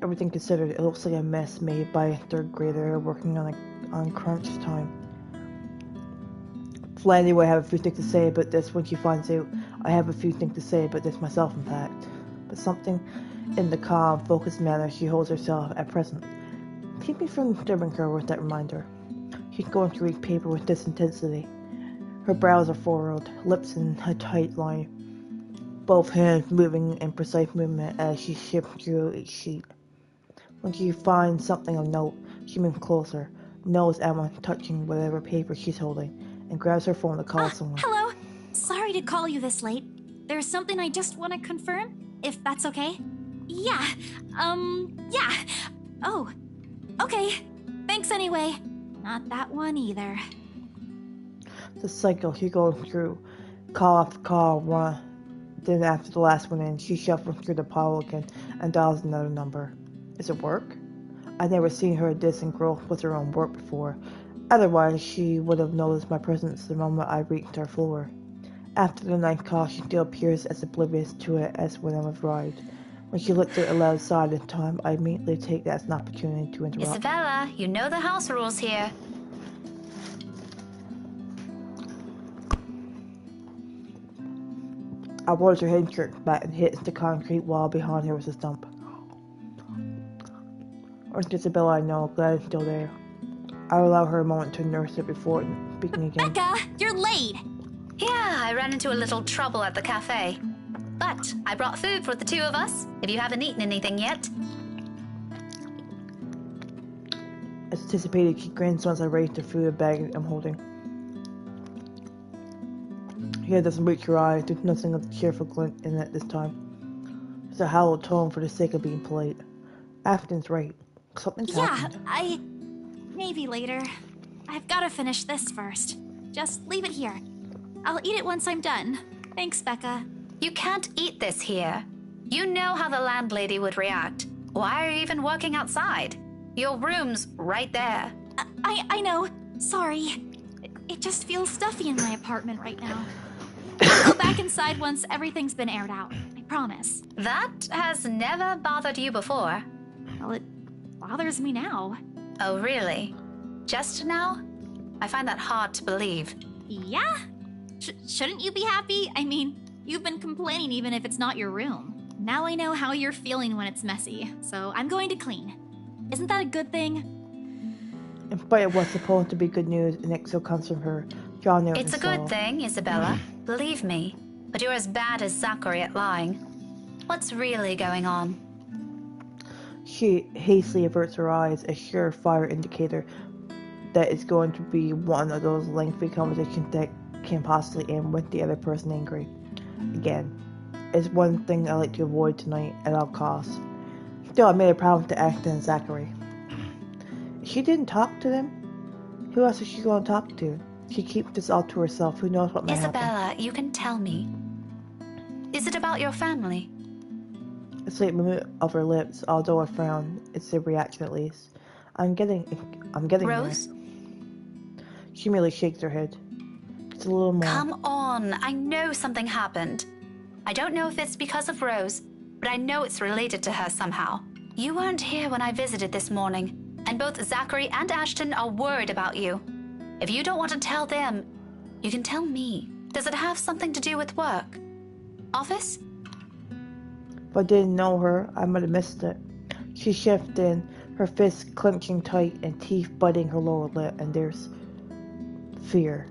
Everything considered, it looks like a mess made by a third grader working on crunch time. Flanny would have a few things to say about this when she finds out I have a few things to say about this myself, in fact. But something in the calm, focused manner she holds herself at present keeps me from disturbing her with that reminder. She's going through each paper with this intensity. Her brows are furrowed, lips in a tight line, both hands moving in precise movement as she shifts through each sheet. When she finds something of note, she moves closer, knows Emma touching whatever paper she's holding, and grabs her phone to call someone. Hello. Sorry to call you this late. There's something I just want to confirm, if that's okay. Yeah. Yeah. Oh. Okay. Thanks anyway. Not that one either. The cycle she goes through, call after call, run. Then after the last one in, she shuffles through the pile again and dials another number. Is it work? I've never seen her this engrossed with her own work before. Otherwise, she would have noticed my presence the moment I reached her floor. After the ninth call, she still appears as oblivious to it as when I arrived. When she looked at a loud sigh in time, I immediately take that as an opportunity to interrupt. Isabella, you know the house rules here. I watched her head jerk back and hit the concrete wall behind her with a stump. Or Isabella, I know, glad it's still there. I allow her a moment to nurse it before speaking again. Becca, you're late! Yeah, I ran into a little trouble at the cafe. But I brought food for the two of us, if you haven't eaten anything yet. As anticipated, she grins once I raise the food bag I'm holding. Here doesn't reach your eye, there's nothing of the cheerful glint in it this time. It's a hollow tone for the sake of being polite. Afton's right. Something's happened. Maybe later. I've gotta finish this first. Just leave it here. I'll eat it once I'm done. Thanks, Becca. You can't eat this here. You know how the landlady would react. Why are you even working outside? Your room's right there. I know. Sorry. It just feels stuffy in my apartment right now. I'll go back inside once everything's been aired out. I promise. That has never bothered you before. Well, it bothers me now. Oh, really? Just now? I find that hard to believe. Yeah? Shouldn't you be happy? I mean, you've been complaining even if it's not your room. Now I know how you're feeling when it's messy, so I'm going to clean. Isn't that a good thing? In spite of what's supposed to be good news, an exo comes from her. John It's a good thing, Isabella. Believe me. But you're as bad as Zachary at lying. What's really going on? She hastily averts her eyes, a surefire indicator that it's going to be one of those lengthy conversations that can possibly end with the other person angry. Again, it's one thing I like to avoid tonight at all costs. Still, I made a promise to Ashton and Zachary. She didn't talk to them. Who else is she going to talk to? She keeps this all to herself. Who knows what might happen? Isabella, you can tell me. Is it about your family? A slight movement of her lips, although a frown. It's a reaction at least. I'm getting Rose? there. She merely shakes her head. It's a little more. Come on, I know something happened. I don't know if it's because of Rose, but I know it's related to her somehow. You weren't here when I visited this morning, and both Zachary and Ashton are worried about you. If you don't want to tell them, you can tell me. Does it have something to do with work? Office? If I didn't know her, I might have missed it. She shifted, her fists clenching tight and teeth biting her lower lip, and there's fear.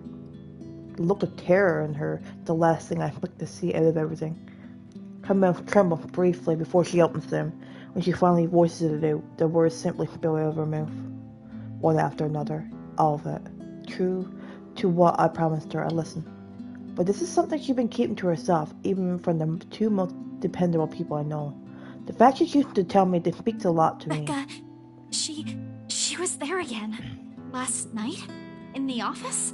The look of terror in her, the last thing I expect to see out of everything. Her mouth trembles briefly before she opens them. When she finally voices it out, the words simply spill out of her mouth. One after another. All of it. True to what I promised her, I listened. But this is something she's been keeping to herself, even from the two most dependable people I know. The fact she chooses to tell me this speaks a lot to me. Becca, she was there again. Last night? In the office?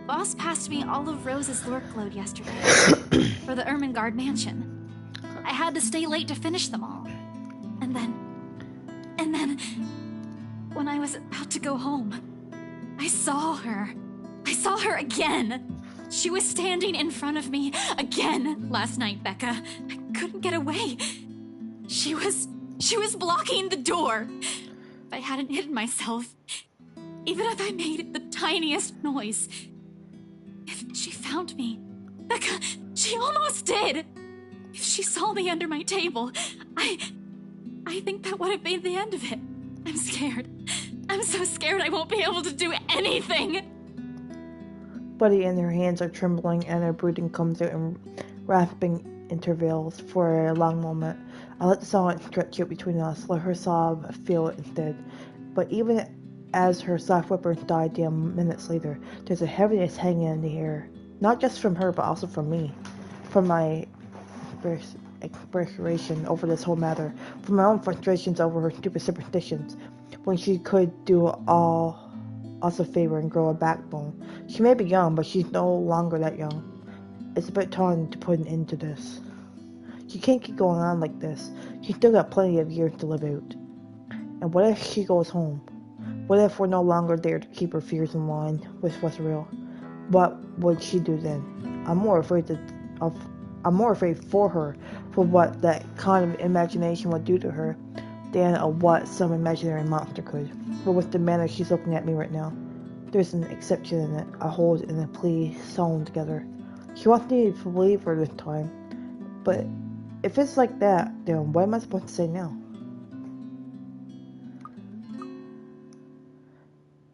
Boss passed me all of Rose's workload yesterday for the Ermengarde mansion. I had to stay late to finish them all. And then, when I was about to go home, I saw her. I saw her again. She was standing in front of me again last night, Becca. I couldn't get away. She was blocking the door. If I hadn't hidden myself, even if I made the tiniest noise, if she found me, Becca, she almost did. If she saw me under my table, I think that would have been the end of it. I'm scared. I'm so scared I won't be able to do anything. Buddy and her hands are trembling and her breathing comes out in rasping intervals. For a long moment, I let the silence stretch out between us, let her sob feel it instead. But even as her soft whimpers died down minutes later, there's a heaviness hanging in the air. Not just from her, but also from me. From my exasperation over this whole matter. From my own frustrations over her stupid superstitions. When she could do us a favor and grow a backbone. She may be young, but she's no longer that young. It's about time to put an end to this. She can't keep going on like this. She's still got plenty of years to live out. And what if she goes home? What if we're no longer there to keep her fears in line with what's real? What would she do then? I'm more afraid for her, for what that kind of imagination would do to her, than of what some imaginary monster could. But with the manner she's looking at me right now, there's an exception in it, a hold and a plea sewn together. She wants me to believe her this time, but if it's like that, then what am I supposed to say now?